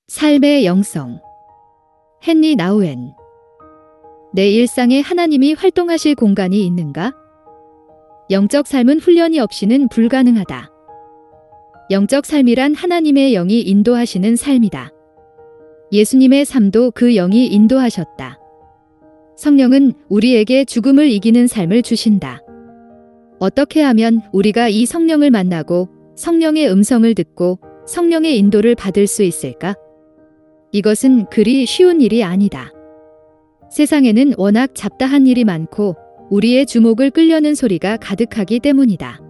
삶의 영성. 헨리 나우엔. 내 일상에 하나님이 활동하실 공간이 있는가? 영적 삶은 훈련이 없이는 불가능하다. 영적 삶이란 하나님의 영이 인도하시는 삶이다. 예수님의 삶도 그 영이 인도하셨다. 성령은 우리에게 죽음을 이기는 삶을 주신다. 어떻게 하면 우리가 이 성령을 만나고 성령의 음성을 듣고 성령의 인도를 받을 수 있을까? 이것은 그리 쉬운 일이 아니다. 세상에는 워낙 잡다한 일이 많고 우리의 주목을 끌려는 소리가 가득하기 때문이다.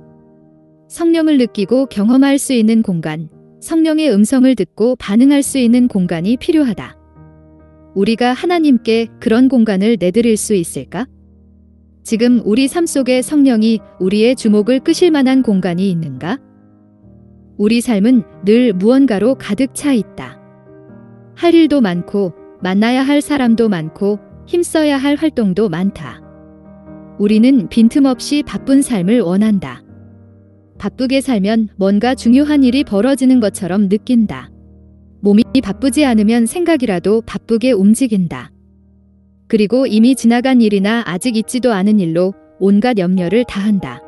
성령을 느끼고 경험할 수 있는 공간, 성령의 음성을 듣고 반응할 수 있는 공간이 필요하다. 우리가 하나님께 그런 공간을 내드릴 수 있을까? 지금 우리 삶 속에 성령이 우리의 주목을 끄실 만한 공간이 있는가? 우리 삶은 늘 무언가로 가득 차 있다. 할 일도 많고 만나야 할 사람도 많고 힘써야 할 활동도 많다. 우리는 빈틈없이 바쁜 삶을 원한다. 바쁘게 살면 뭔가 중요한 일이 벌어지는 것처럼 느낀다. 몸이 바쁘지 않으면 생각이라도 바쁘게 움직인다. 그리고 이미 지나간 일이나 아직 있지도 않은 일로 온갖 염려를 다한다.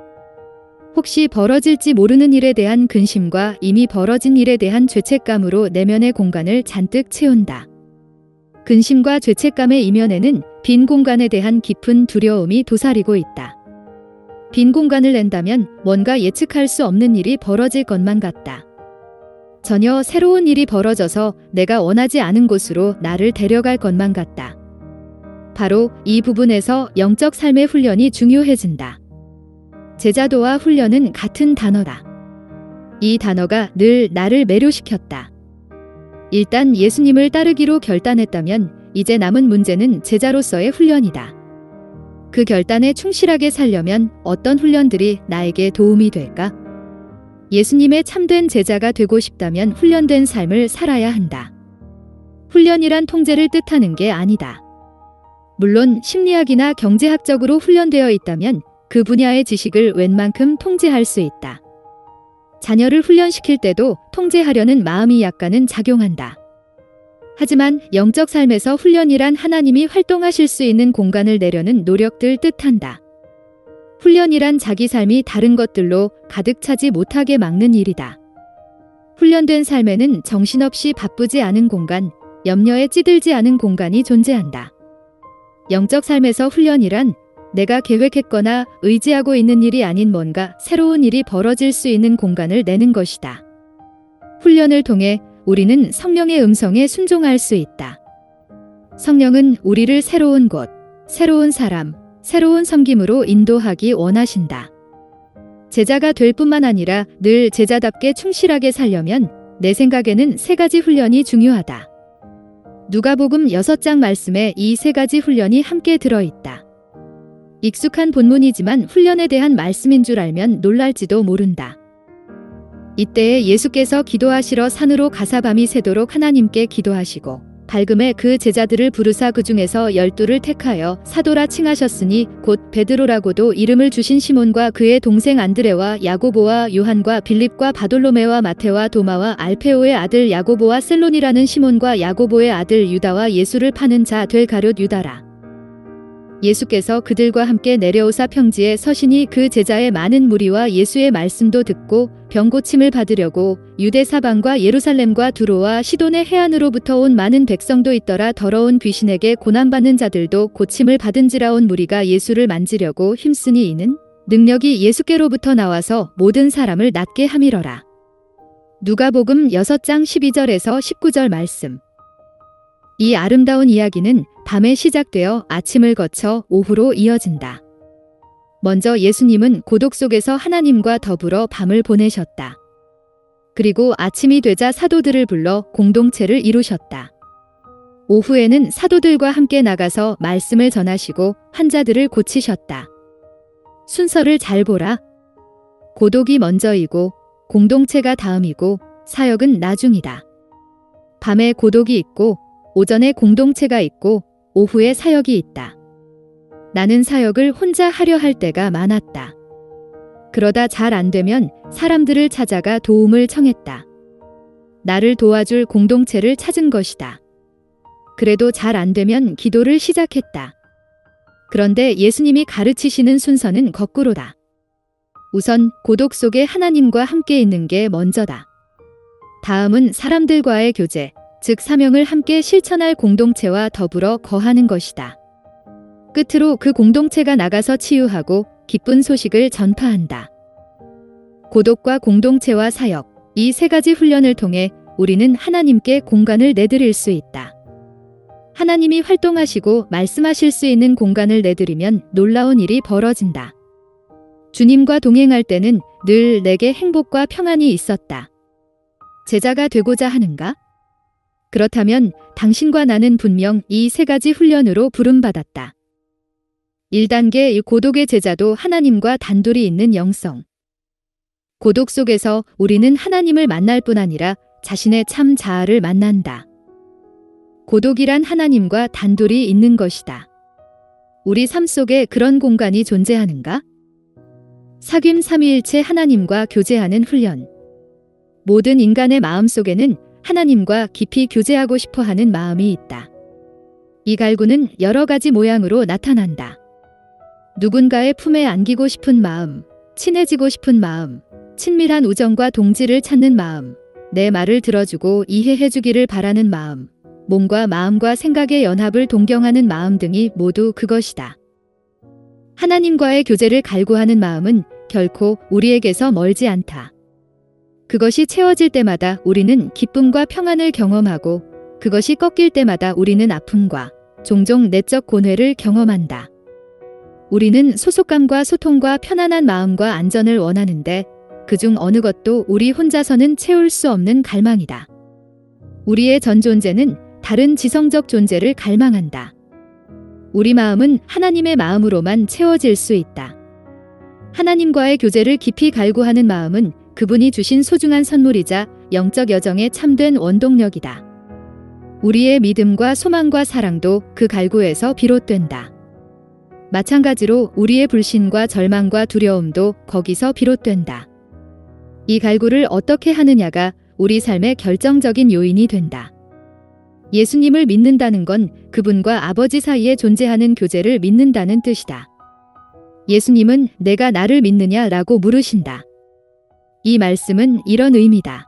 혹시 벌어질지 모르는 일에 대한 근심과 이미 벌어진 일에 대한 죄책감으로 내면의 공간을 잔뜩 채운다. 근심과 죄책감의 이면에는 빈 공간에 대한 깊은 두려움이 도사리고 있다. 빈 공간을 낸다면 뭔가 예측할 수 없는 일이 벌어질 것만 같다. 전혀 새로운 일이 벌어져서 내가 원하지 않은 곳으로 나를 데려갈 것만 같다. 바로 이 부분에서 영적 삶의 훈련이 중요해진다. 제자도와 훈련은 같은 단어다. 이 단어가 늘 나를 매료시켰다. 일단 예수님을 따르기로 결단했다면 이제 남은 문제는 제자로서의 훈련이다. 그 결단에 충실하게 살려면 어떤 훈련들이 나에게 도움이 될까? 예수님의 참된 제자가 되고 싶다면 훈련된 삶을 살아야 한다. 훈련이란 통제를 뜻하는 게 아니다. 물론 심리학이나 경제학적으로 훈련되어 있다면 그 분야의 지식을 웬만큼 통제할 수 있다. 자녀를 훈련시킬 때도 통제하려는 마음이 약간은 작용한다. 하지만 영적 삶에서 훈련이란 하나님이 활동하실 수 있는 공간을 내려는 노력들 뜻한다. 훈련이란 자기 삶이 다른 것들로 가득 차지 못하게 막는 일이다. 훈련된 삶에는 정신없이 바쁘지 않은 공간, 염려에 찌들지 않은 공간이 존재한다. 영적 삶에서 훈련이란 내가 계획했거나 의지하고 있는 일이 아닌 뭔가 새로운 일이 벌어질 수 있는 공간을 내는 것이다. 훈련을 통해 우리는 성령의 음성에 순종할 수 있다. 성령은 우리를 새로운 곳, 새로운 사람, 새로운 섬김으로 인도하기 원하신다. 제자가 될 뿐만 아니라 늘 제자답게 충실하게 살려면 내 생각에는 3가지 훈련이 중요하다. 누가복음 6장 말씀에 이 3가지 훈련이 함께 들어있다. 익숙한 본문이지만 훈련에 대한 말씀인 줄 알면 놀랄지도 모른다. 이때에 예수께서 기도하시러 산으로 가사 밤이 새도록 하나님께 기도하시고 밝음에 그 제자들을 부르사 그 중에서 12를 택하여 사도라 칭하셨으니 곧 베드로라고도 이름을 주신 시몬과 그의 동생 안드레와 야고보와 요한과 빌립과 바돌로메와 마테와 도마와 알페오의 아들 야고보와 셀론이라는 시몬과 야고보의 아들 유다와 예수를 파는 자 될 가룟 유다라. 예수께서 그들과 함께 내려오사 평지에 서시니 그 제자의 많은 무리와 예수의 말씀도 듣고 병 고침을 받으려고 유대 사방과 예루살렘과 두로와 시돈의 해안으로부터 온 많은 백성도 있더라. 더러운 귀신에게 고난받는 자들도 고침을 받은지라. 온 무리가 예수를 만지려고 힘쓰니 이는 능력이 예수께로부터 나와서 모든 사람을 낫게 함이러라. 누가복음 6장 12절에서 19절 말씀. 이 아름다운 이야기는 밤에 시작되어 아침을 거쳐 오후로 이어진다. 먼저 예수님은 고독 속에서 하나님과 더불어 밤을 보내셨다. 그리고 아침이 되자 사도들을 불러 공동체를 이루셨다. 오후에는 사도들과 함께 나가서 말씀을 전하시고 환자들을 고치셨다. 순서를 잘 보라. 고독이 먼저이고 공동체가 다음이고 사역은 나중이다. 밤에 고독이 있고 오전에 공동체가 있고 오후에 사역이 있다. 나는 사역을 혼자 하려 할 때가 많았다. 그러다 잘 안 되면 사람들을 찾아가 도움을 청했다. 나를 도와줄 공동체를 찾은 것이다. 그래도 잘 안 되면 기도를 시작했다. 그런데 예수님이 가르치시는 순서는 거꾸로다. 우선 고독 속에 하나님과 함께 있는 게 먼저다. 다음은 사람들과의 교제, 즉 사명을 함께 실천할 공동체와 더불어 거하는 것이다. 끝으로 그 공동체가 나가서 치유하고 기쁜 소식을 전파한다. 고독과 공동체와 사역, 이 세 가지 훈련을 통해 우리는 하나님께 공간을 내드릴 수 있다. 하나님이 활동하시고 말씀하실 수 있는 공간을 내드리면 놀라운 일이 벌어진다. 주님과 동행할 때는 늘 내게 행복과 평안이 있었다. 제자가 되고자 하는가? 그렇다면 당신과 나는 분명 이 세 가지 훈련으로 부름받았다. 1단계 고독의 제자도 하나님과 단둘이 있는 영성. 고독 속에서 우리는 하나님을 만날 뿐 아니라 자신의 참 자아를 만난다. 고독이란 하나님과 단둘이 있는 것이다. 우리 삶 속에 그런 공간이 존재하는가? 사귐 삼위일체 하나님과 교제하는 훈련. 모든 인간의 마음 속에는 하나님과 깊이 교제하고 싶어 하는 마음이 있다. 이 갈구는 여러 가지 모양으로 나타난다. 누군가의 품에 안기고 싶은 마음, 친해지고 싶은 마음, 친밀한 우정과 동지를 찾는 마음, 내 말을 들어주고 이해해주기를 바라는 마음, 몸과 마음과 생각의 연합을 동경하는 마음 등이 모두 그것이다. 하나님과의 교제를 갈구하는 마음은 결코 우리에게서 멀지 않다. 그것이 채워질 때마다 우리는 기쁨과 평안을 경험하고 그것이 꺾일 때마다 우리는 아픔과 종종 내적 고뇌를 경험한다. 우리는 소속감과 소통과 편안한 마음과 안전을 원하는데 그중 어느 것도 우리 혼자서는 채울 수 없는 갈망이다. 우리의 전 존재는 다른 지성적 존재를 갈망한다. 우리 마음은 하나님의 마음으로만 채워질 수 있다. 하나님과의 교제를 깊이 갈구하는 마음은 그분이 주신 소중한 선물이자 영적 여정의 참된 원동력이다. 우리의 믿음과 소망과 사랑도 그 갈구에서 비롯된다. 마찬가지로 우리의 불신과 절망과 두려움도 거기서 비롯된다. 이 갈구를 어떻게 하느냐가 우리 삶의 결정적인 요인이 된다. 예수님을 믿는다는 건 그분과 아버지 사이에 존재하는 교제를 믿는다는 뜻이다. 예수님은 내가 나를 믿느냐라고 물으신다. 이 말씀은 이런 의미다.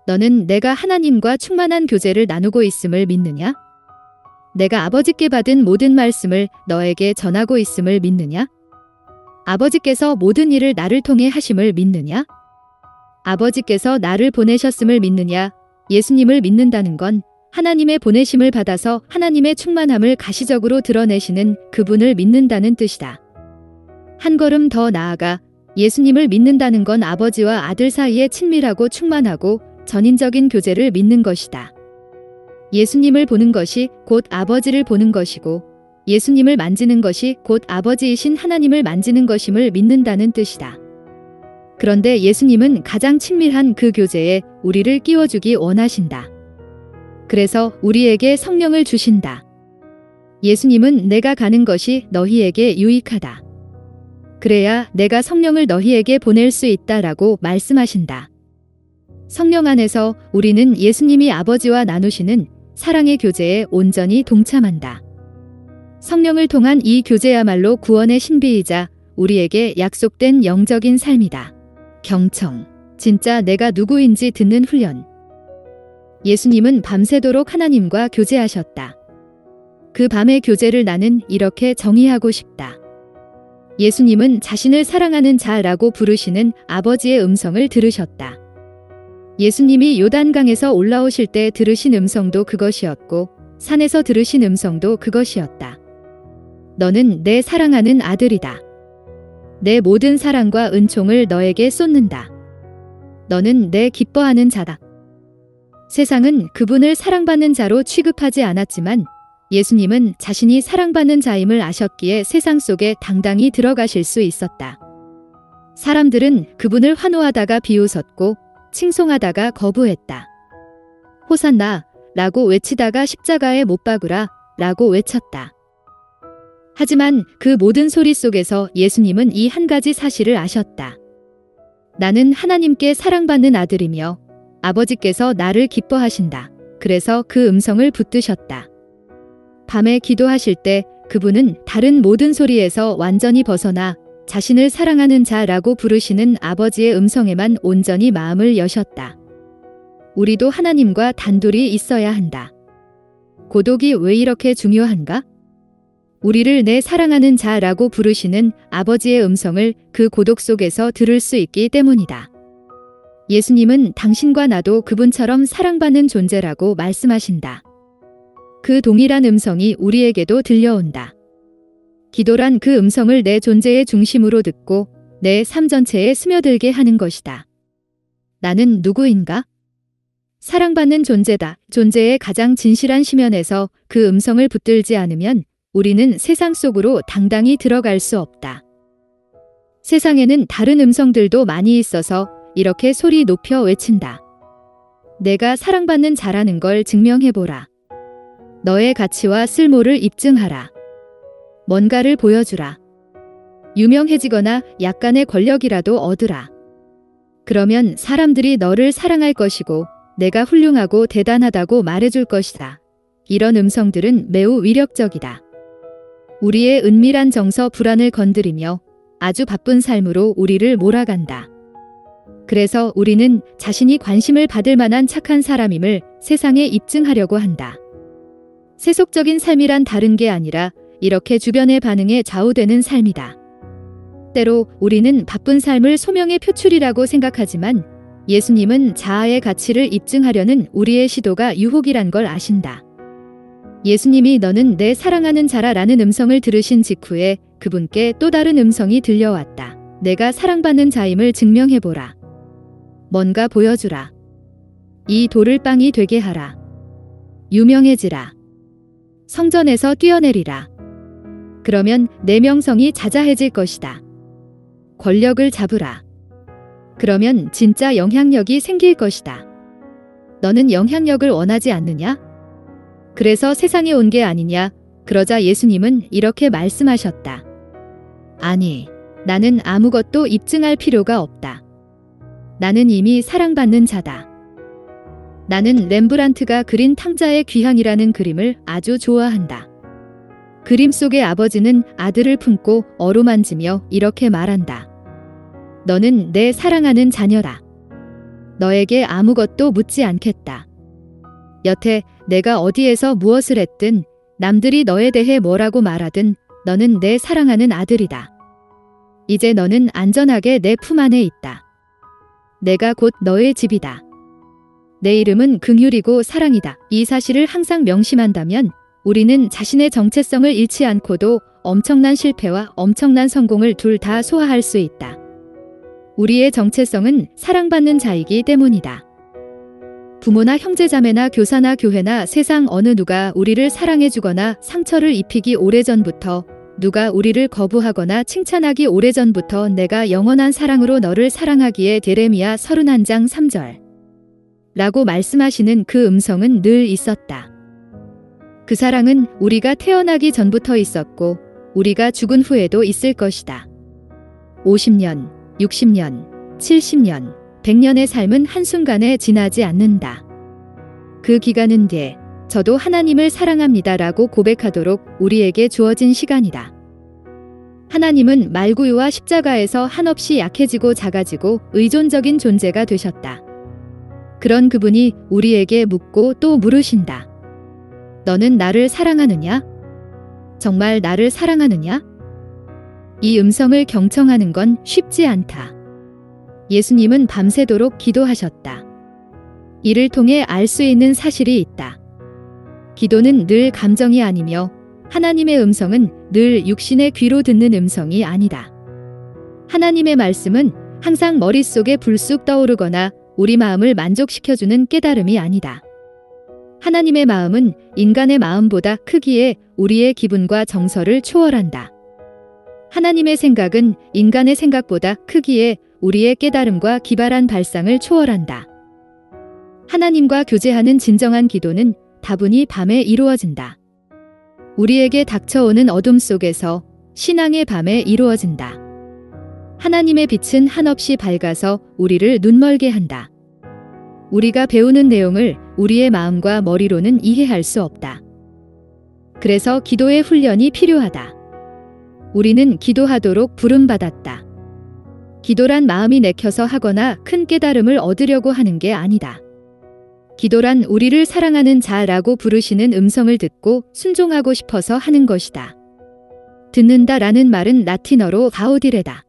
너는 내가 하나님과 충만한 교제를 나누고 있음을 믿느냐? 내가 아버지께 받은 모든 말씀을 너에게 전하고 있음을 믿느냐? 아버지께서 모든 일을 나를 통해 하심을 믿느냐? 아버지께서 나를 보내셨음을 믿느냐? 예수님을 믿는다는 건 하나님의 보내심을 받아서 하나님의 충만함을 가시적으로 드러내시는 그분을 믿는다는 뜻이다. 한 걸음 더 나아가 예수님을 믿는다는 건 아버지와 아들 사이에 친밀하고 충만하고 전인적인 교제를 믿는 것이다. 예수님을 보는 것이 곧 아버지를 보는 것이고 예수님을 만지는 것이 곧 아버지이신 하나님을 만지는 것임을 믿는다는 뜻이다. 그런데 예수님은 가장 친밀한 그 교제에 우리를 끼워주기 원하신다. 그래서 우리에게 성령을 주신다. 예수님은 내가 가는 것이 너희에게 유익하다. 그래야 내가 성령을 너희에게 보낼 수 있다라고 말씀하신다. 성령 안에서 우리는 예수님이 아버지와 나누시는 사랑의 교제에 온전히 동참한다. 성령을 통한 이 교제야말로 구원의 신비이자 우리에게 약속된 영적인 삶이다. 경청, 진짜 내가 누구인지 듣는 훈련. 예수님은 밤새도록 하나님과 교제하셨다. 그 밤의 교제를 나는 이렇게 정의하고 싶다. 예수님은 자신을 사랑하는 자라고 부르시는 아버지의 음성을 들으셨다. 예수님이 요단강에서 올라오실 때 들으신 음성도 그것이었고 산에서 들으신 음성도 그것이었다. 너는 내 사랑하는 아들이다. 내 모든 사랑과 은총을 너에게 쏟는다. 너는 내 기뻐하는 자다. 세상은 그분을 사랑받는 자로 취급하지 않았지만 예수님은 자신이 사랑받는 자임을 아셨기에 세상 속에 당당히 들어가실 수 있었다. 사람들은 그분을 환호하다가 비웃었고 칭송하다가 거부했다. 호산나 라고 외치다가 십자가에 못 박으라 라고 외쳤다. 하지만 그 모든 소리 속에서 예수님은 이 한 가지 사실을 아셨다. 나는 하나님께 사랑받는 아들이며 아버지께서 나를 기뻐하신다. 그래서 그 음성을 붙드셨다. 밤에 기도하실 때 그분은 다른 모든 소리에서 완전히 벗어나 자신을 사랑하는 자라고 부르시는 아버지의 음성에만 온전히 마음을 여셨다. 우리도 하나님과 단둘이 있어야 한다. 고독이 왜 이렇게 중요한가? 우리를 내 사랑하는 자라고 부르시는 아버지의 음성을 그 고독 속에서 들을 수 있기 때문이다. 예수님은 당신과 나도 그분처럼 사랑받는 존재라고 말씀하신다. 그 동일한 음성이 우리에게도 들려온다. 기도란 그 음성을 내 존재의 중심으로 듣고 내 삶 전체에 스며들게 하는 것이다. 나는 누구인가? 사랑받는 존재다. 존재의 가장 진실한 심연에서 그 음성을 붙들지 않으면 우리는 세상 속으로 당당히 들어갈 수 없다. 세상에는 다른 음성들도 많이 있어서 이렇게 소리 높여 외친다. 내가 사랑받는 자라는 걸 증명해보라. 너의 가치와 쓸모를 입증하라. 뭔가를 보여주라. 유명해지거나 약간의 권력이라도 얻으라. 그러면 사람들이 너를 사랑할 것이고 내가 훌륭하고 대단하다고 말해줄 것이다. 이런 음성들은 매우 위력적이다. 우리의 은밀한 정서 불안을 건드리며 아주 바쁜 삶으로 우리를 몰아간다. 그래서 우리는 자신이 관심을 받을 만한 착한 사람임을 세상에 입증하려고 한다. 세속적인 삶이란 다른 게 아니라 이렇게 주변의 반응에 좌우되는 삶이다. 때로 우리는 바쁜 삶을 소명의 표출이라고 생각하지만 예수님은 자아의 가치를 입증하려는 우리의 시도가 유혹이란 걸 아신다. 예수님이 너는 내 사랑하는 자라라는 음성을 들으신 직후에 그분께 또 다른 음성이 들려왔다. 내가 사랑받는 자임을 증명해보라. 뭔가 보여주라. 이 돌을 빵이 되게 하라. 유명해지라. 성전에서 뛰어내리라. 그러면 내 명성이 자자해질 것이다. 권력을 잡으라. 그러면 진짜 영향력이 생길 것이다. 너는 영향력을 원하지 않느냐? 그래서 세상에 온 게 아니냐? 그러자 예수님은 이렇게 말씀하셨다. 아니, 나는 아무것도 입증할 필요가 없다. 나는 이미 사랑받는 자다. 나는 렘브란트가 그린 탕자의 귀향이라는 그림을 아주 좋아한다. 그림 속의 아버지는 아들을 품고 어루만지며 이렇게 말한다. 너는 내 사랑하는 자녀라. 너에게 아무것도 묻지 않겠다. 여태 내가 어디에서 무엇을 했든 남들이 너에 대해 뭐라고 말하든 너는 내 사랑하는 아들이다. 이제 너는 안전하게 내 품 안에 있다. 내가 곧 너의 집이다. 내 이름은 긍휼이고 사랑이다. 이 사실을 항상 명심한다면 우리는 자신의 정체성을 잃지 않고도 엄청난 실패와 엄청난 성공을 둘 다 소화할 수 있다. 우리의 정체성은 사랑받는 자이기 때문이다. 부모나 형제자매나 교사나 교회나 세상 어느 누가 우리를 사랑해주거나 상처를 입히기 오래전부터 누가 우리를 거부하거나 칭찬하기 오래전부터 내가 영원한 사랑으로 너를 사랑하기에 데레미야 31장 3절 라고 말씀하시는 그 음성은 늘 있었다. 그 사랑은 우리가 태어나기 전부터 있었고 우리가 죽은 후에도 있을 것이다. 50년, 60년, 70년, 100년의 삶은 한순간에 지나지 않는다. 그 기간은 뒤에 저도 하나님을 사랑합니다라고 고백하도록 우리에게 주어진 시간이다. 하나님은 말구유와 십자가에서 한없이 약해지고 작아지고 의존적인 존재가 되셨다. 그런 그분이 우리에게 묻고 또 물으신다. 너는 나를 사랑하느냐? 정말 나를 사랑하느냐? 이 음성을 경청하는 건 쉽지 않다. 예수님은 밤새도록 기도하셨다. 이를 통해 알 수 있는 사실이 있다. 기도는 늘 감정이 아니며 하나님의 음성은 늘 육신의 귀로 듣는 음성이 아니다. 하나님의 말씀은 항상 머릿속에 불쑥 떠오르거나 우리 마음을 만족시켜주는 깨달음이 아니다. 하나님의 마음은 인간의 마음보다 크기에 우리의 기분과 정서를 초월한다. 하나님의 생각은 인간의 생각보다 크기에 우리의 깨달음과 기발한 발상을 초월한다. 하나님과 교제하는 진정한 기도는 다분히 밤에 이루어진다. 우리에게 닥쳐오는 어둠 속에서 신앙의 밤에 이루어진다. 하나님의 빛은 한없이 밝아서 우리를 눈멀게 한다. 우리가 배우는 내용을 우리의 마음과 머리로는 이해할 수 없다. 그래서 기도의 훈련이 필요하다. 우리는 기도하도록 부름받았다. 기도란 마음이 내켜서 하거나 큰 깨달음을 얻으려고 하는 게 아니다. 기도란 우리를 사랑하는 자라고 부르시는 음성을 듣고 순종하고 싶어서 하는 것이다. 듣는다라는 말은 라틴어로 가우디레다.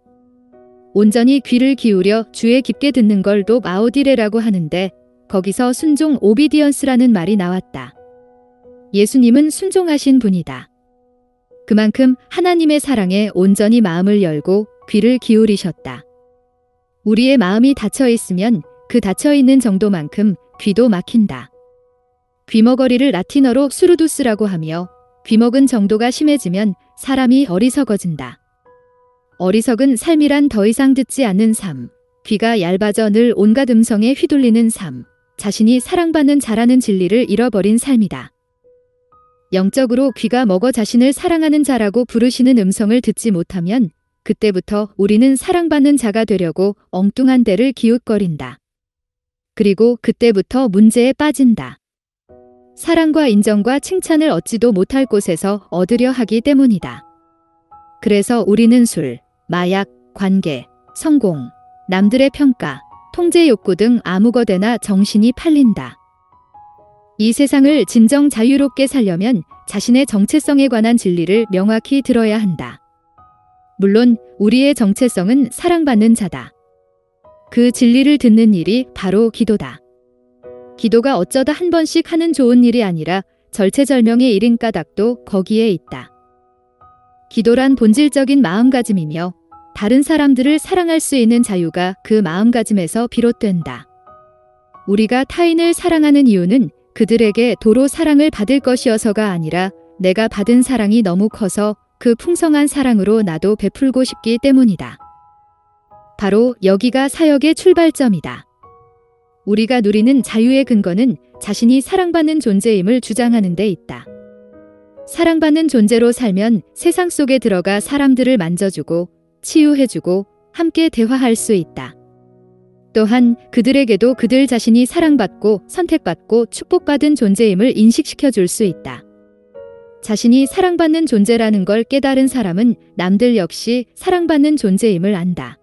온전히 귀를 기울여 주에 깊게 듣는 걸 아우디레라고 하는데 거기서 순종 오비디언스라는 말이 나왔다. 예수님은 순종하신 분이다. 그만큼 하나님의 사랑에 온전히 마음을 열고 귀를 기울이셨다. 우리의 마음이 닫혀 있으면 그 닫혀 있는 정도만큼 귀도 막힌다. 귀머거리를 라틴어로 수르두스라고 하며 귀먹은 정도가 심해지면 사람이 어리석어진다. 어리석은 삶이란 더 이상 듣지 않는 삶, 귀가 얇아져 늘 온갖 음성에 휘둘리는 삶, 자신이 사랑받는 자라는 진리를 잃어버린 삶이다. 영적으로 귀가 먹어 자신을 사랑하는 자라고 부르시는 음성을 듣지 못하면 그때부터 우리는 사랑받는 자가 되려고 엉뚱한 데를 기웃거린다. 그리고 그때부터 문제에 빠진다. 사랑과 인정과 칭찬을 얻지도 못할 곳에서 얻으려 하기 때문이다. 그래서 우리는 술, 마약, 관계, 성공, 남들의 평가, 통제 욕구 등 아무거데나 정신이 팔린다. 이 세상을 진정 자유롭게 살려면 자신의 정체성에 관한 진리를 명확히 들어야 한다. 물론 우리의 정체성은 사랑받는 자다. 그 진리를 듣는 일이 바로 기도다. 기도가 어쩌다 한 번씩 하는 좋은 일이 아니라 절체절명의 일인 까닭도 거기에 있다. 기도란 본질적인 마음가짐이며 다른 사람들을 사랑할 수 있는 자유가 그 마음가짐에서 비롯된다. 우리가 타인을 사랑하는 이유는 그들에게 도로 사랑을 받을 것이어서가 아니라 내가 받은 사랑이 너무 커서 그 풍성한 사랑으로 나도 베풀고 싶기 때문이다. 바로 여기가 사역의 출발점이다. 우리가 누리는 자유의 근거는 자신이 사랑받는 존재임을 주장하는 데 있다. 사랑받는 존재로 살면 세상 속에 들어가 사람들을 만져주고 치유해주고 함께 대화할 수 있다. 또한 그들에게도 그들 자신이 사랑받고 선택받고 축복받은 존재임을 인식시켜줄 수 있다. 자신이 사랑받는 존재라는 걸 깨달은 사람은 남들 역시 사랑받는 존재임을 안다.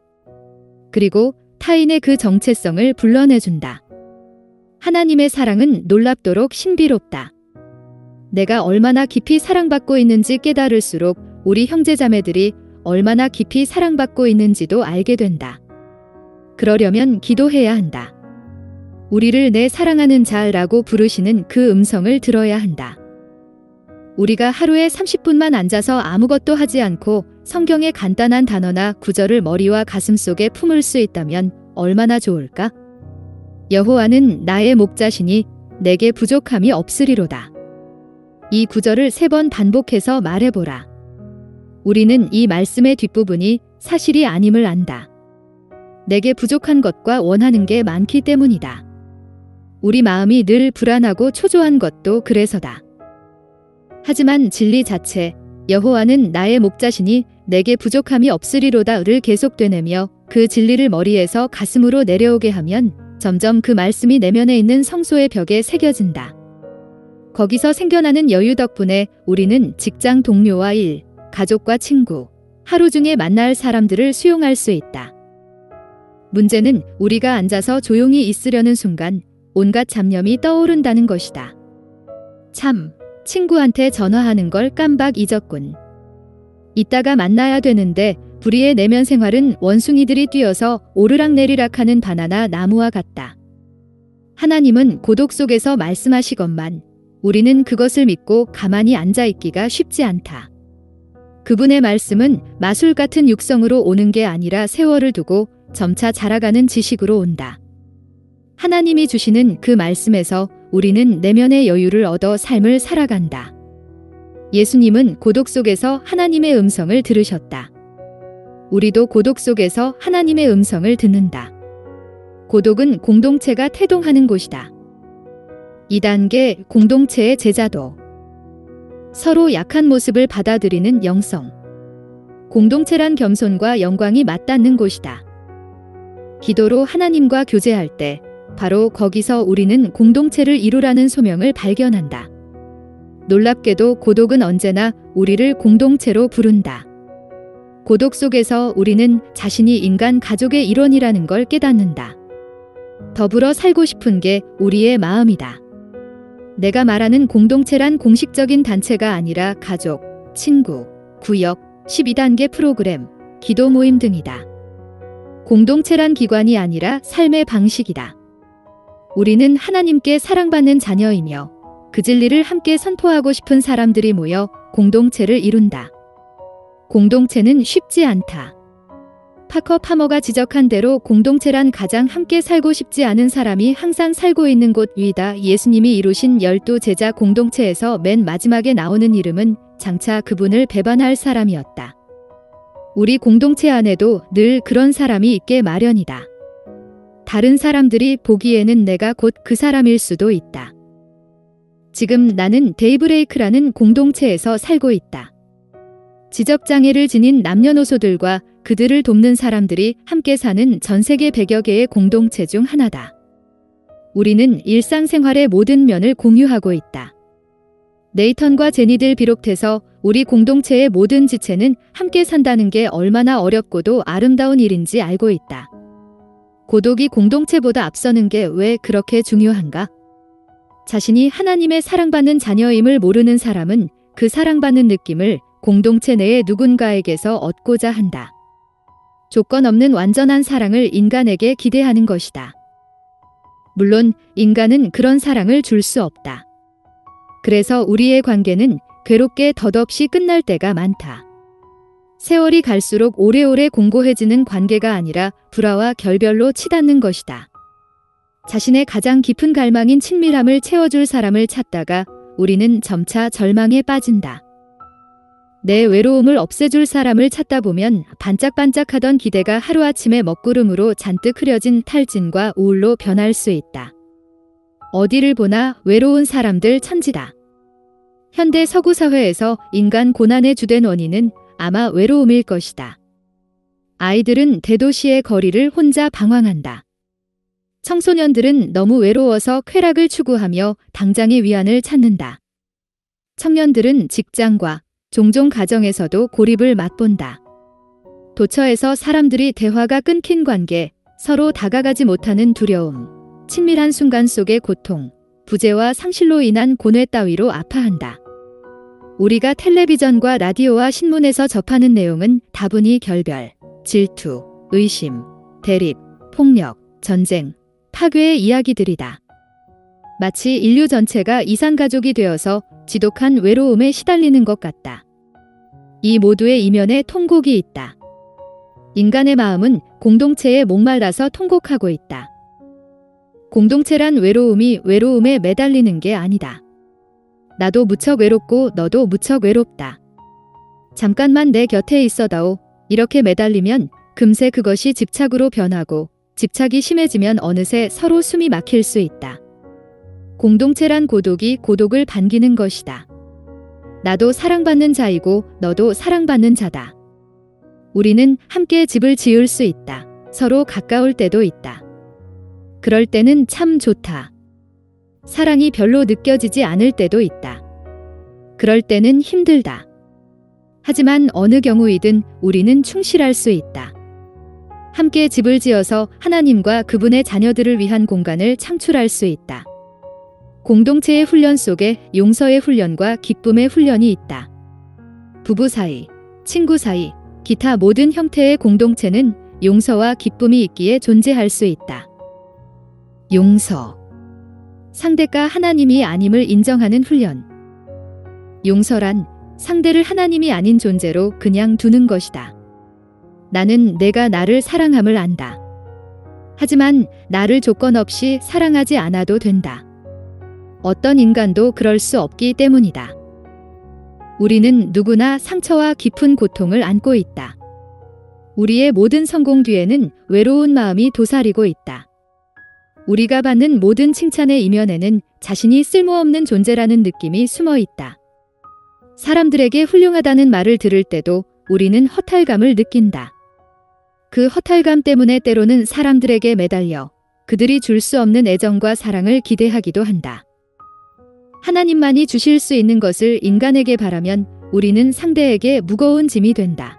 그리고 타인의 그 정체성을 불러내준다. 하나님의 사랑은 놀랍도록 신비롭다. 내가 얼마나 깊이 사랑받고 있는지 깨달을수록 우리 형제자매들이 얼마나 깊이 사랑받고 있는지도 알게 된다. 그러려면 기도해야 한다. 우리를 내 사랑하는 자라고 부르시는 그 음성을 들어야 한다. 우리가 하루에 30분만 앉아서 아무것도 하지 않고 성경의 간단한 단어나 구절을 머리와 가슴속에 품을 수 있다면 얼마나 좋을까? 여호와는 나의 목자시니 내게 부족함이 없으리로다. 이 구절을 3번 반복해서 말해보라. 우리는 이 말씀의 뒷부분이 사실이 아님을 안다. 내게 부족한 것과 원하는 게 많기 때문이다. 우리 마음이 늘 불안하고 초조한 것도 그래서다. 하지만 진리 자체, 여호와는 나의 목자시니 내게 부족함이 없으리로다를 계속 되뇌며 그 진리를 머리에서 가슴으로 내려오게 하면 점점 그 말씀이 내면에 있는 성소의 벽에 새겨진다. 거기서 생겨나는 여유 덕분에 우리는 직장 동료와 일, 가족과 친구, 하루 중에 만날 사람들을 수용할 수 있다. 문제는 우리가 앉아서 조용히 있으려는 순간 온갖 잡념이 떠오른다는 것이다. 참, 친구한테 전화하는 걸 깜빡 잊었군. 이따가 만나야 되는데 불의의 내면 생활은 원숭이들이 뛰어서 오르락내리락하는 바나나 나무와 같다. 하나님은 고독 속에서 말씀하시건만 우리는 그것을 믿고 가만히 앉아있기가 쉽지 않다. 그분의 말씀은 마술 같은 육성으로 오는 게 아니라 세월을 두고 점차 자라가는 지식으로 온다. 하나님이 주시는 그 말씀에서 우리는 내면의 여유를 얻어 삶을 살아간다. 예수님은 고독 속에서 하나님의 음성을 들으셨다. 우리도 고독 속에서 하나님의 음성을 듣는다. 고독은 공동체가 태동하는 곳이다. 2단계 공동체의 제자도. 서로 약한 모습을 받아들이는 영성. 공동체란 겸손과 영광이 맞닿는 곳이다. 기도로 하나님과 교제할 때 바로 거기서 우리는 공동체를 이루라는 소명을 발견한다. 놀랍게도 고독은 언제나 우리를 공동체로 부른다. 고독 속에서 우리는 자신이 인간 가족의 일원이라는 걸 깨닫는다. 더불어 살고 싶은 게 우리의 마음이다. 내가 말하는 공동체란 공식적인 단체가 아니라 가족, 친구, 구역, 12단계 프로그램, 기도 모임 등이다. 공동체란 기관이 아니라 삶의 방식이다. 우리는 하나님께 사랑받는 자녀이며 그 진리를 함께 선포하고 싶은 사람들이 모여 공동체를 이룬다. 공동체는 쉽지 않다. 파커 파머가 지적한 대로 공동체란 가장 함께 살고 싶지 않은 사람이 항상 살고 있는 곳 위다. 예수님이 이루신 12 제자 공동체에서 맨 마지막에 나오는 이름은 장차 그분을 배반할 사람이었다. 우리 공동체 안에도 늘 그런 사람이 있게 마련이다. 다른 사람들이 보기에는 내가 곧 그 사람일 수도 있다. 지금 나는 데이브레이크라는 공동체에서 살고 있다. 지적장애를 지닌 남녀노소들과 그들을 돕는 사람들이 함께 사는 전 세계 100여 개의 공동체 중 하나다. 우리는 일상생활의 모든 면을 공유하고 있다. 네이턴과 제니들 비롯해서 우리 공동체의 모든 지체는 함께 산다는 게 얼마나 어렵고도 아름다운 일인지 알고 있다. 고독이 공동체보다 앞서는 게 왜 그렇게 중요한가? 자신이 하나님의 사랑받는 자녀임을 모르는 사람은 그 사랑받는 느낌을 공동체 내의 누군가에게서 얻고자 한다. 조건 없는 완전한 사랑을 인간에게 기대하는 것이다. 물론 인간은 그런 사랑을 줄 수 없다. 그래서 우리의 관계는 괴롭게 덧없이 끝날 때가 많다. 세월이 갈수록 오래오래 공고해지는 관계가 아니라 불화와 결별로 치닫는 것이다. 자신의 가장 깊은 갈망인 친밀함을 채워줄 사람을 찾다가 우리는 점차 절망에 빠진다. 내 외로움을 없애줄 사람을 찾다 보면 반짝반짝하던 기대가 하루아침에 먹구름으로 잔뜩 흐려진 탈진과 우울로 변할 수 있다. 어디를 보나 외로운 사람들 천지다. 현대 서구 사회에서 인간 고난의 주된 원인은 아마 외로움일 것이다. 아이들은 대도시의 거리를 혼자 방황한다. 청소년들은 너무 외로워서 쾌락을 추구하며 당장의 위안을 찾는다. 청년들은 직장과 종종 가정에서도 고립을 맛본다. 도처에서 사람들이 대화가 끊긴 관계, 서로 다가가지 못하는 두려움, 친밀한 순간 속의 고통, 부재와 상실로 인한 고뇌 따위로 아파한다. 우리가 텔레비전과 라디오와 신문에서 접하는 내용은 다분히 결별, 질투, 의심, 대립, 폭력, 전쟁, 파괴의 이야기들이다. 마치 인류 전체가 이산가족이 되어서 지독한 외로움에 시달리는 것 같다. 이 모두의 이면에 통곡이 있다. 인간의 마음은 공동체에 목말라서 통곡하고 있다. 공동체란 외로움이 외로움에 매달리는 게 아니다. 나도 무척 외롭고 너도 무척 외롭다. 잠깐만 내 곁에 있어다오. 이렇게 매달리면 금세 그것이 집착으로 변하고 집착이 심해지면 어느새 서로 숨이 막힐 수 있다. 공동체란 고독이 고독을 반기는 것이다. 나도 사랑받는 자이고 너도 사랑받는 자다. 우리는 함께 집을 지을 수 있다. 서로 가까울 때도 있다. 그럴 때는 참 좋다. 사랑이 별로 느껴지지 않을 때도 있다. 그럴 때는 힘들다. 하지만 어느 경우이든 우리는 충실할 수 있다. 함께 집을 지어서 하나님과 그분의 자녀들을 위한 공간을 창출할 수 있다. 공동체의 훈련 속에 용서의 훈련과 기쁨의 훈련이 있다. 부부 사이, 친구 사이, 기타 모든 형태의 공동체는 용서와 기쁨이 있기에 존재할 수 있다. 용서. 상대가 하나님이 아님을 인정하는 훈련. 용서란 상대를 하나님이 아닌 존재로 그냥 두는 것이다. 나는 내가 나를 사랑함을 안다. 하지만 나를 조건 없이 사랑하지 않아도 된다. 어떤 인간도 그럴 수 없기 때문이다. 우리는 누구나 상처와 깊은 고통을 안고 있다. 우리의 모든 성공 뒤에는 외로운 마음이 도사리고 있다. 우리가 받는 모든 칭찬의 이면에는 자신이 쓸모없는 존재라는 느낌이 숨어 있다. 사람들에게 훌륭하다는 말을 들을 때도 우리는 허탈감을 느낀다. 그 허탈감 때문에 때로는 사람들에게 매달려 그들이 줄 수 없는 애정과 사랑을 기대하기도 한다. 하나님만이 주실 수 있는 것을 인간에게 바라면 우리는 상대에게 무거운 짐이 된다.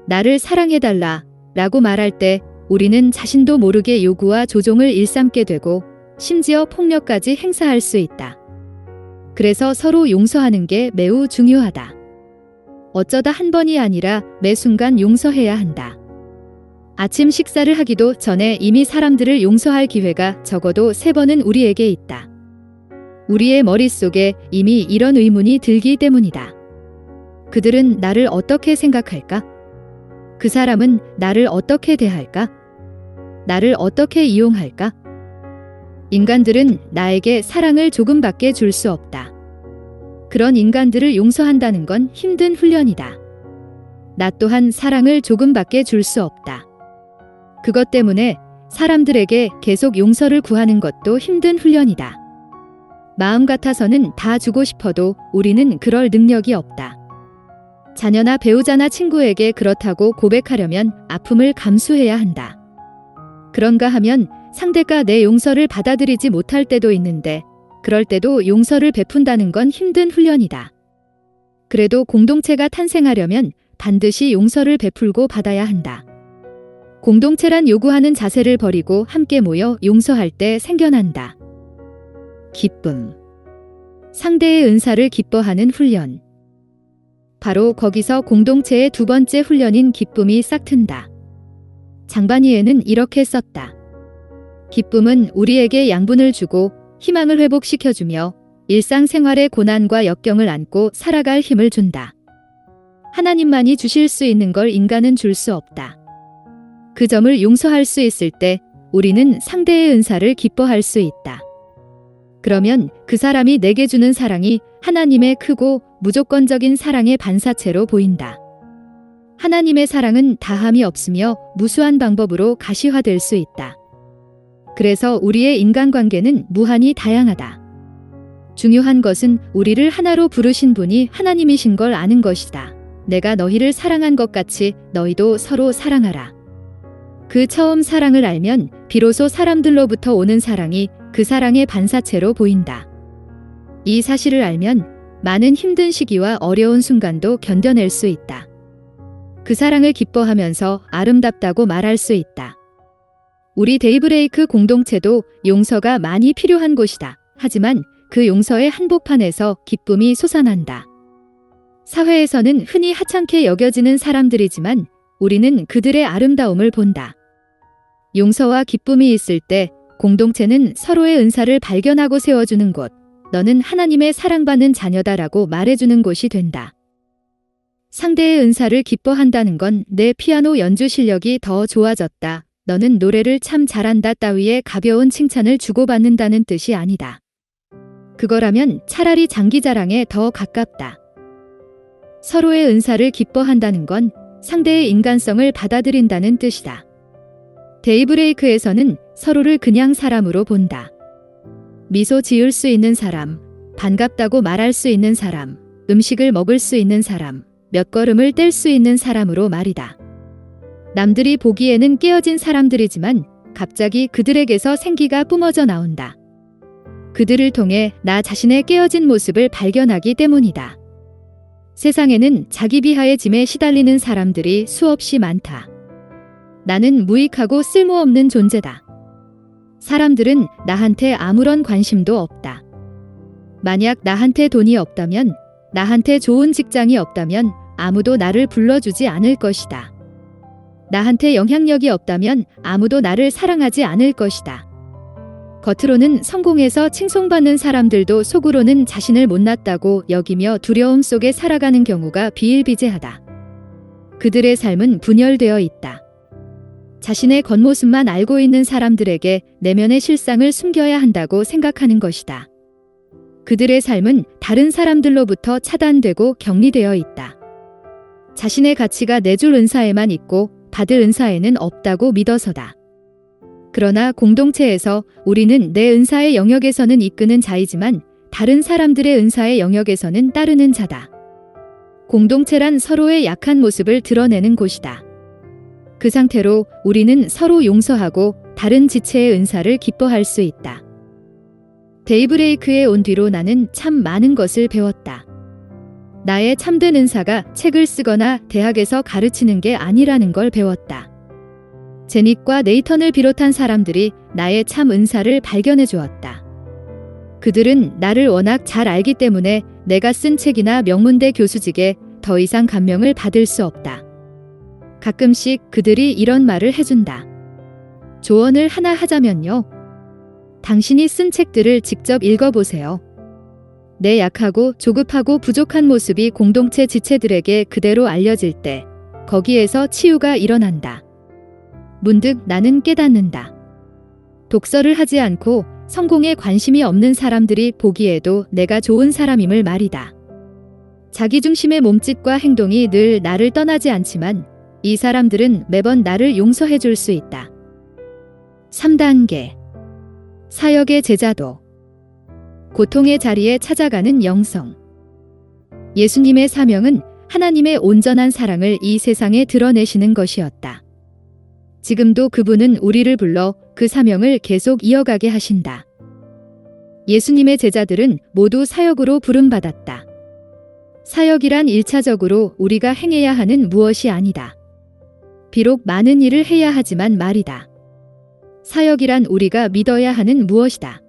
나를 사랑해달라 라고 말할 때 우리는 자신도 모르게 요구와 조종을 일삼게 되고 심지어 폭력까지 행사할 수 있다. 그래서 서로 용서하는 게 매우 중요하다. 어쩌다 한 번이 아니라 매 순간 용서해야 한다. 아침 식사를 하기도 전에 이미 사람들을 용서할 기회가 적어도 3번은 우리에게 있다. 우리의 머릿속에 이미 이런 의문이 들기 때문이다. 그들은 나를 어떻게 생각할까? 그 사람은 나를 어떻게 대할까? 나를 어떻게 이용할까? 인간들은 나에게 사랑을 조금밖에 줄 수 없다. 그런 인간들을 용서한다는 건 힘든 훈련이다. 나 또한 사랑을 조금밖에 줄 수 없다. 그것 때문에 사람들에게 계속 용서를 구하는 것도 힘든 훈련이다. 마음 같아서는 다 주고 싶어도 우리는 그럴 능력이 없다. 자녀나 배우자나 친구에게 그렇다고 고백하려면 아픔을 감수해야 한다. 그런가 하면 상대가 내 용서를 받아들이지 못할 때도 있는데 그럴 때도 용서를 베푼다는 건 힘든 훈련이다. 그래도 공동체가 탄생하려면 반드시 용서를 베풀고 받아야 한다. 공동체란 요구하는 자세를 버리고 함께 모여 용서할 때 생겨난다. 기쁨. 상대의 은사를 기뻐하는 훈련. 바로 거기서 공동체의 2번째 훈련인 기쁨이 싹튼다. 장반이에는 이렇게 썼다. 기쁨은 우리에게 양분을 주고 희망을 회복시켜주며 일상생활의 고난과 역경을 안고 살아갈 힘을 준다. 하나님만이 주실 수 있는 걸 인간은 줄 수 없다. 그 점을 용서할 수 있을 때 우리는 상대의 은사를 기뻐할 수 있다. 그러면 그 사람이 내게 주는 사랑이 하나님의 크고 무조건적인 사랑의 반사체로 보인다. 하나님의 사랑은 다함이 없으며 무수한 방법으로 가시화될 수 있다. 그래서 우리의 인간관계는 무한히 다양하다. 중요한 것은 우리를 하나로 부르신 분이 하나님이신 걸 아는 것이다. 내가 너희를 사랑한 것 같이 너희도 서로 사랑하라. 그 처음 사랑을 알면 비로소 사람들로부터 오는 사랑이 그 사랑의 반사체로 보인다. 이 사실을 알면 많은 힘든 시기와 어려운 순간도 견뎌낼 수 있다. 그 사랑을 기뻐하면서 아름답다고 말할 수 있다. 우리 데이브레이크 공동체도 용서가 많이 필요한 곳이다. 하지만 그 용서의 한복판에서 기쁨이 솟아난다. 사회에서는 흔히 하찮게 여겨지는 사람들이지만 우리는 그들의 아름다움을 본다. 용서와 기쁨이 있을 때 공동체는 서로의 은사를 발견하고 세워주는 곳, 너는 하나님의 사랑받는 자녀다라고 말해주는 곳이 된다. 상대의 은사를 기뻐한다는 건 내 피아노 연주 실력이 더 좋아졌다, 너는 노래를 참 잘한다 따위의 가벼운 칭찬을 주고받는다는 뜻이 아니다. 그거라면 차라리 장기자랑에 더 가깝다. 서로의 은사를 기뻐한다는 건 상대의 인간성을 받아들인다는 뜻이다. 데이브레이크에서는 서로를 그냥 사람으로 본다. 미소 지을 수 있는 사람, 반갑다고 말할 수 있는 사람, 음식을 먹을 수 있는 사람, 몇 걸음을 뗄 수 있는 사람으로 말이다. 남들이 보기에는 깨어진 사람들이지만 갑자기 그들에게서 생기가 뿜어져 나온다. 그들을 통해 나 자신의 깨어진 모습을 발견하기 때문이다. 세상에는 자기 비하의 짐에 시달리는 사람들이 수없이 많다. 나는 무익하고 쓸모없는 존재다. 사람들은 나한테 아무런 관심도 없다. 만약 나한테 돈이 없다면, 나한테 좋은 직장이 없다면 아무도 나를 불러주지 않을 것이다. 나한테 영향력이 없다면 아무도 나를 사랑하지 않을 것이다. 겉으로는 성공해서 칭송받는 사람들도 속으로는 자신을 못났다고 여기며 두려움 속에 살아가는 경우가 비일비재하다. 그들의 삶은 분열되어 있다. 자신의 겉모습만 알고 있는 사람들에게 내면의 실상을 숨겨야 한다고 생각하는 것이다. 그들의 삶은 다른 사람들로부터 차단되고 격리되어 있다. 자신의 가치가 내줄 은사에만 있고 받을 은사에는 없다고 믿어서다. 그러나 공동체에서 우리는 내 은사의 영역에서는 이끄는 자이지만 다른 사람들의 은사의 영역에서는 따르는 자다. 공동체란 서로의 약한 모습을 드러내는 곳이다. 그 상태로 우리는 서로 용서하고 다른 지체의 은사를 기뻐할 수 있다. 데이브레이크에 온 뒤로 나는 참 많은 것을 배웠다. 나의 참된 은사가 책을 쓰거나 대학에서 가르치는 게 아니라는 걸 배웠다. 제닉과 네이턴을 비롯한 사람들이 나의 참 은사를 발견해 주었다. 그들은 나를 워낙 잘 알기 때문에 내가 쓴 책이나 명문대 교수직에 더 이상 감명을 받을 수 없다. 가끔씩 그들이 이런 말을 해준다. 조언을 하나 하자면요. 당신이 쓴 책들을 직접 읽어보세요. 내 약하고 조급하고 부족한 모습이 공동체 지체들에게 그대로 알려질 때 거기에서 치유가 일어난다. 문득 나는 깨닫는다. 독서를 하지 않고 성공에 관심이 없는 사람들이 보기에도 내가 좋은 사람임을 말이다. 자기중심의 몸짓과 행동이 늘 나를 떠나지 않지만 이 사람들은 매번 나를 용서해 줄 수 있다. 3단계 사역의 제자도 고통의 자리에 찾아가는 영성. 예수님의 사명은 하나님의 온전한 사랑을 이 세상에 드러내시는 것이었다. 지금도 그분은 우리를 불러 그 사명을 계속 이어가게 하신다. 예수님의 제자들은 모두 사역으로 부름받았다. 사역이란 1차적으로 우리가 행해야 하는 무엇이 아니다. 비록 많은 일을 해야 하지만 말이다. 사역이란 우리가 믿어야 하는 무엇이다.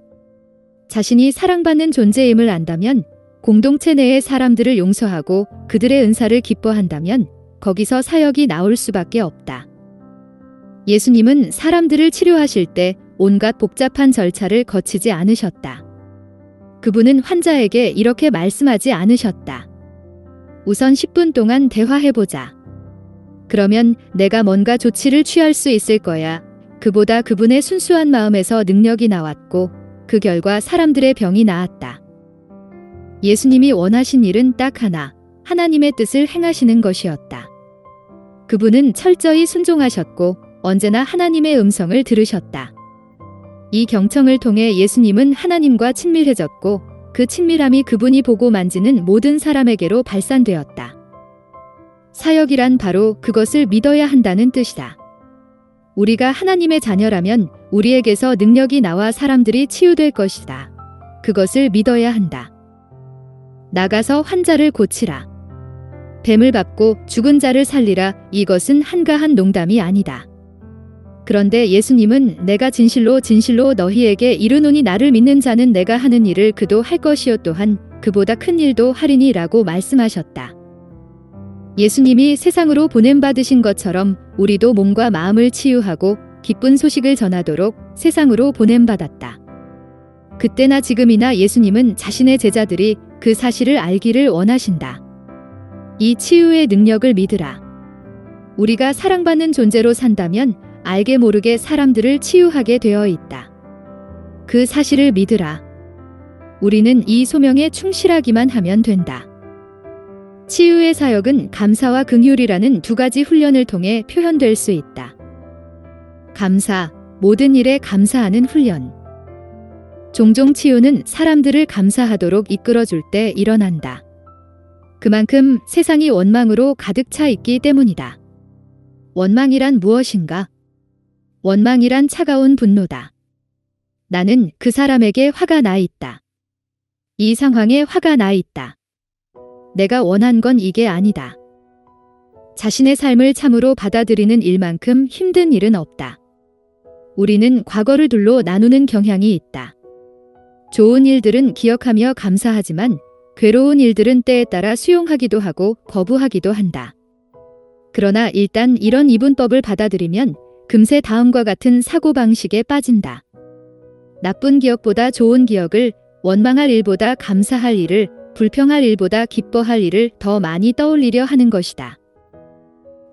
자신이 사랑받는 존재임을 안다면, 공동체 내의 사람들을 용서하고 그들의 은사를 기뻐한다면 거기서 사역이 나올 수밖에 없다. 예수님은 사람들을 치료하실 때 온갖 복잡한 절차를 거치지 않으셨다. 그분은 환자에게 이렇게 말씀하지 않으셨다. 우선 10분 동안 대화해보자. 그러면 내가 뭔가 조치를 취할 수 있을 거야. 그보다 그분의 순수한 마음에서 능력이 나왔고 그 결과 사람들의 병이 나았다. 예수님이 원하신 일은 딱 하나, 하나님의 뜻을 행하시는 것이었다. 그분은 철저히 순종하셨고 언제나 하나님의 음성을 들으셨다. 이 경청을 통해 예수님은 하나님과 친밀해졌고 그 친밀함이 그분이 보고 만지는 모든 사람에게로 발산되었다. 사역이란 바로 그것을 믿어야 한다는 뜻이다. 우리가 하나님의 자녀라면 우리에게서 능력이 나와 사람들이 치유될 것이다. 그것을 믿어야 한다. 나가서 환자를 고치라. 뱀을 밟고 죽은 자를 살리라. 이것은 한가한 농담이 아니다. 그런데 예수님은 내가 진실로 진실로 너희에게 이르노니 나를 믿는 자는 내가 하는 일을 그도 할 것이요 또한 그보다 큰 일도 하리니 라고 말씀하셨다. 예수님이 세상으로 보냄받으신 것처럼 우리도 몸과 마음을 치유하고 기쁜 소식을 전하도록 세상으로 보냄받았다. 그때나 지금이나 예수님은 자신의 제자들이 그 사실을 알기를 원하신다. 이 치유의 능력을 믿으라. 우리가 사랑받는 존재로 산다면 알게 모르게 사람들을 치유하게 되어 있다. 그 사실을 믿으라. 우리는 이 소명에 충실하기만 하면 된다. 치유의 사역은 감사와 긍휼이라는 두 가지 훈련을 통해 표현될 수 있다. 감사, 모든 일에 감사하는 훈련. 종종 치유는 사람들을 감사하도록 이끌어줄 때 일어난다. 그만큼 세상이 원망으로 가득 차 있기 때문이다. 원망이란 무엇인가? 원망이란 차가운 분노다. 나는 그 사람에게 화가 나 있다. 이 상황에 화가 나 있다. 내가 원한 건 이게 아니다. 자신의 삶을 참으로 받아들이는 일만큼 힘든 일은 없다. 우리는 과거를 둘로 나누는 경향이 있다. 좋은 일들은 기억하며 감사하지만 괴로운 일들은 때에 따라 수용하기도 하고 거부하기도 한다. 그러나 일단 이런 이분법을 받아들이면 금세 다음과 같은 사고방식에 빠진다. 나쁜 기억보다 좋은 기억을, 원망할 일보다 감사할 일을, 불평할 일보다 기뻐할 일을 더 많이 떠올리려 하는 것이다.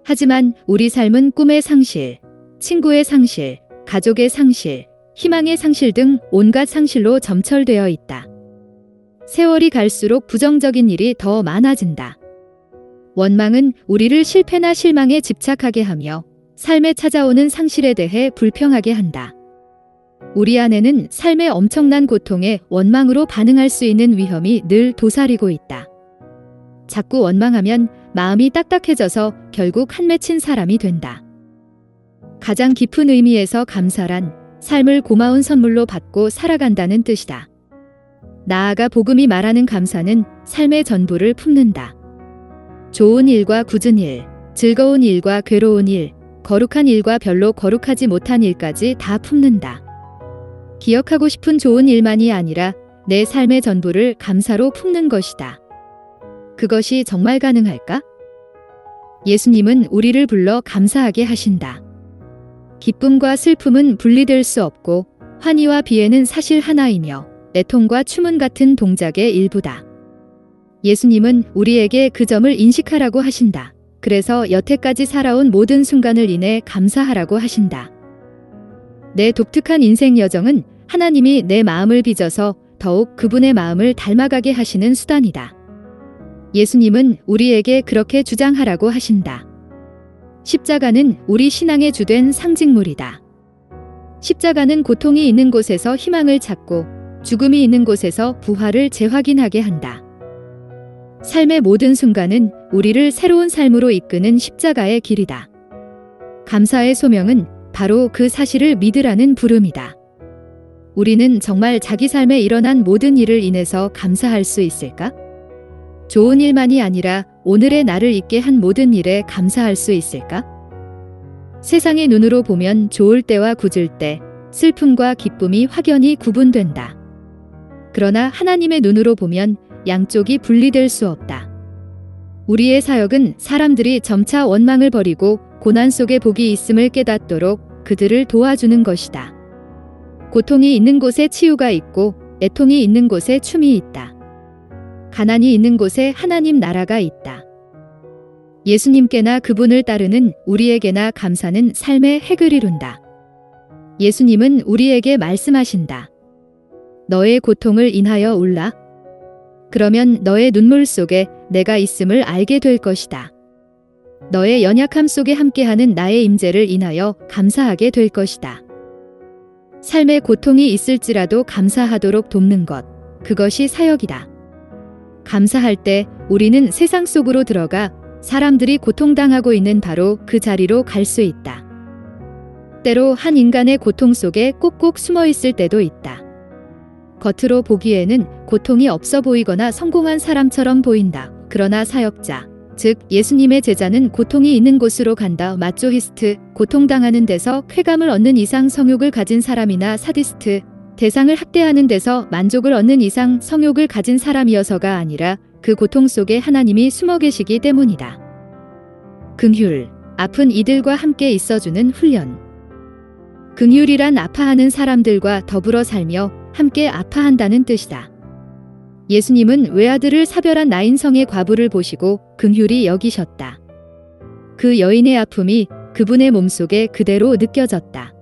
하지만 우리 삶은 꿈의 상실, 친구의 상실, 가족의 상실, 희망의 상실 등 온갖 상실로 점철되어 있다. 세월이 갈수록 부정적인 일이 더 많아진다. 원망은 우리를 실패나 실망에 집착하게 하며 삶에 찾아오는 상실에 대해 불평하게 한다. 우리 안에는 삶의 엄청난 고통에 원망으로 반응할 수 있는 위험이 늘 도사리고 있다. 자꾸 원망하면 마음이 딱딱해져서 결국 한맺힌 사람이 된다. 가장 깊은 의미에서 감사란 삶을 고마운 선물로 받고 살아간다는 뜻이다. 나아가 복음이 말하는 감사는 삶의 전부를 품는다. 좋은 일과 굳은 일, 즐거운 일과 괴로운 일, 거룩한 일과 별로 거룩하지 못한 일까지 다 품는다. 기억하고 싶은 좋은 일만이 아니라 내 삶의 전부를 감사로 품는 것이다. 그것이 정말 가능할까? 예수님은 우리를 불러 감사하게 하신다. 기쁨과 슬픔은 분리될 수 없고 환희와 비애는 사실 하나이며 애통과 추문 같은 동작의 일부다. 예수님은 우리에게 그 점을 인식하라고 하신다. 그래서 여태까지 살아온 모든 순간을 인해 감사하라고 하신다. 내 독특한 인생 여정은 하나님이 내 마음을 빚어서 더욱 그분의 마음을 닮아가게 하시는 수단이다. 예수님은 우리에게 그렇게 주장하라고 하신다. 십자가는 우리 신앙의 주된 상징물이다. 십자가는 고통이 있는 곳에서 희망을 찾고 죽음이 있는 곳에서 부활을 재확인하게 한다. 삶의 모든 순간은 우리를 새로운 삶으로 이끄는 십자가의 길이다. 감사의 소명은 바로 그 사실을 믿으라는 부름이다. 우리는 정말 자기 삶에 일어난 모든 일을 인해서 감사할 수 있을까? 좋은 일만이 아니라 오늘의 나를 있게 한 모든 일에 감사할 수 있을까? 세상의 눈으로 보면 좋을 때와 굳을 때, 슬픔과 기쁨이 확연히 구분된다. 그러나 하나님의 눈으로 보면 양쪽이 분리될 수 없다. 우리의 사역은 사람들이 점차 원망을 버리고 고난 속에 복이 있음을 깨닫도록 그들을 도와주는 것이다. 고통이 있는 곳에 치유가 있고 애통이 있는 곳에 춤이 있다. 가난이 있는 곳에 하나님 나라가 있다. 예수님께나 그분을 따르는 우리에게나 감사는 삶의 핵을 이룬다. 예수님은 우리에게 말씀하신다. 너의 고통을 인하여 울라. 그러면 너의 눈물 속에 내가 있음을 알게 될 것이다. 너의 연약함 속에 함께하는 나의 임재를 인하여 감사하게 될 것이다. 삶의 고통이 있을지라도 감사하도록 돕는 것, 그것이 사역이다. 감사할 때 우리는 세상 속으로 들어가 사람들이 고통당하고 있는 바로 그 자리로 갈 수 있다. 때로 한 인간의 고통 속에 꼭꼭 숨어 있을 때도 있다. 겉으로 보기에는 고통이 없어 보이거나 성공한 사람처럼 보인다. 그러나 사역자, 즉 예수님의 제자는 고통이 있는 곳으로 간다. 마초히스트, 고통당하는 데서 쾌감을 얻는 이상 성욕을 가진 사람이나 사디스트, 대상을 학대하는 데서 만족을 얻는 이상 성욕을 가진 사람이어서가 아니라 그 고통 속에 하나님이 숨어 계시기 때문이다. 긍휼, 아픈 이들과 함께 있어주는 훈련. 긍휼이란 아파하는 사람들과 더불어 살며 함께 아파한다는 뜻이다. 예수님은 외아들을 사별한 나인성의 과부를 보시고 긍휼히 여기셨다. 그 여인의 아픔이 그분의 몸속에 그대로 느껴졌다.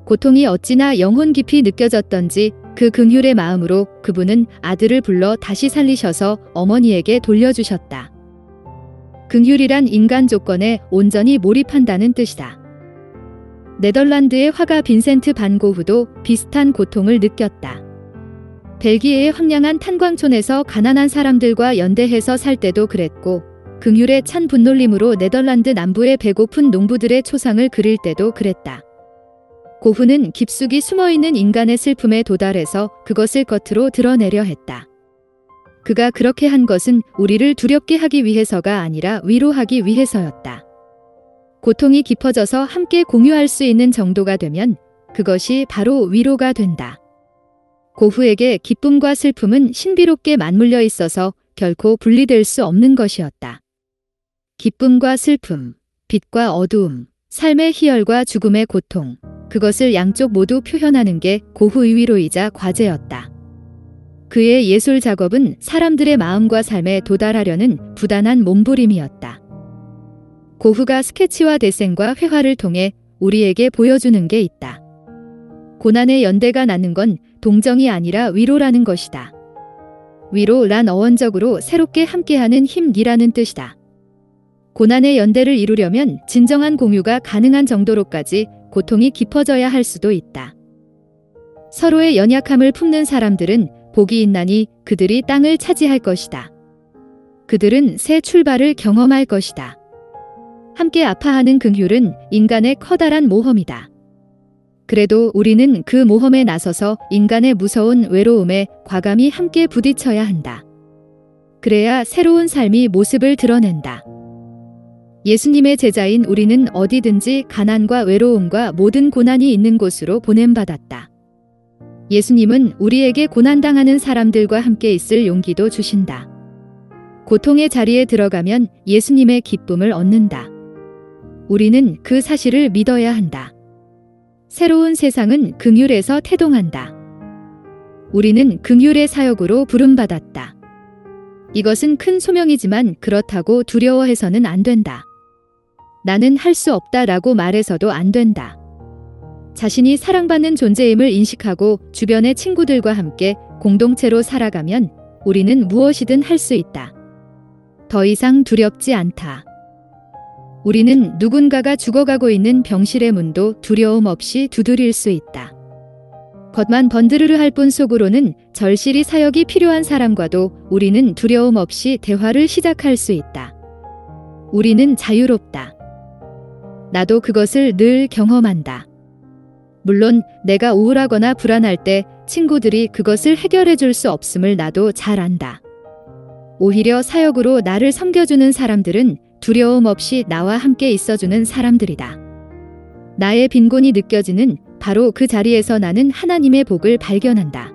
고통이 어찌나 영혼 깊이 느껴졌던지 그 긍휼의 마음으로 그분은 아들을 불러 다시 살리셔서 어머니에게 돌려주셨다. 긍휼이란 인간 조건에 온전히 몰입한다는 뜻이다. 네덜란드의 화가 빈센트 반 고흐도 비슷한 고통을 느꼈다. 벨기에의 황량한 탄광촌에서 가난한 사람들과 연대해서 살 때도 그랬고, 긍휼에 찬 분놀림으로 네덜란드 남부의 배고픈 농부들의 초상을 그릴 때도 그랬다. 고흐는 깊숙이 숨어있는 인간의 슬픔에 도달해서 그것을 겉으로 드러내려 했다. 그가 그렇게 한 것은 우리를 두렵게 하기 위해서가 아니라 위로하기 위해서였다. 고통이 깊어져서 함께 공유할 수 있는 정도가 되면 그것이 바로 위로가 된다. 고흐에게 기쁨과 슬픔은 신비롭게 맞물려 있어서 결코 분리될 수 없는 것이었다. 기쁨과 슬픔, 빛과 어두움, 삶의 희열과 죽음의 고통, 그것을 양쪽 모두 표현하는 게 고흐의 위로이자 과제였다. 그의 예술 작업은 사람들의 마음과 삶에 도달하려는 부단한 몸부림이었다. 고흐가 스케치와 데생과 회화를 통해 우리에게 보여주는 게 있다. 고난의 연대가 낳는 건 동정이 아니라 위로라는 것이다. 위로란 어원적으로 새롭게 함께하는 힘이라는 뜻이다. 고난의 연대를 이루려면 진정한 공유가 가능한 정도로까지 고통이 깊어져야 할 수도 있다. 서로의 연약함을 품는 사람들은 복이 있나니 그들이 땅을 차지할 것이다. 그들은 새 출발을 경험할 것이다. 함께 아파하는 긍휼은 인간의 커다란 모험이다. 그래도 우리는 그 모험에 나서서 인간의 무서운 외로움에 과감히 함께 부딪혀야 한다. 그래야 새로운 삶이 모습을 드러낸다. 예수님의 제자인 우리는 어디든지 가난과 외로움과 모든 고난이 있는 곳으로 보냄받았다. 예수님은 우리에게 고난당하는 사람들과 함께 있을 용기도 주신다. 고통의 자리에 들어가면 예수님의 기쁨을 얻는다. 우리는 그 사실을 믿어야 한다. 새로운 세상은 긍휼에서 태동한다. 우리는 긍휼의 사역으로 부름받았다. 이것은 큰 소명이지만 그렇다고 두려워해서는 안 된다. 나는 할 수 없다라고 말해서도 안 된다. 자신이 사랑받는 존재임을 인식하고 주변의 친구들과 함께 공동체로 살아가면 우리는 무엇이든 할 수 있다. 더 이상 두렵지 않다. 우리는 누군가가 죽어가고 있는 병실의 문도 두려움 없이 두드릴 수 있다. 겉만 번드르르 할 뿐 속으로는 절실히 사역이 필요한 사람과도 우리는 두려움 없이 대화를 시작할 수 있다. 우리는 자유롭다. 나도 그것을 늘 경험한다. 물론 내가 우울하거나 불안할 때 친구들이 그것을 해결해 줄 수 없음을 나도 잘 안다. 오히려 사역으로 나를 섬겨주는 사람들은 두려움 없이 나와 함께 있어주는 사람들이다. 나의 빈곤이 느껴지는 바로 그 자리에서 나는 하나님의 복을 발견한다.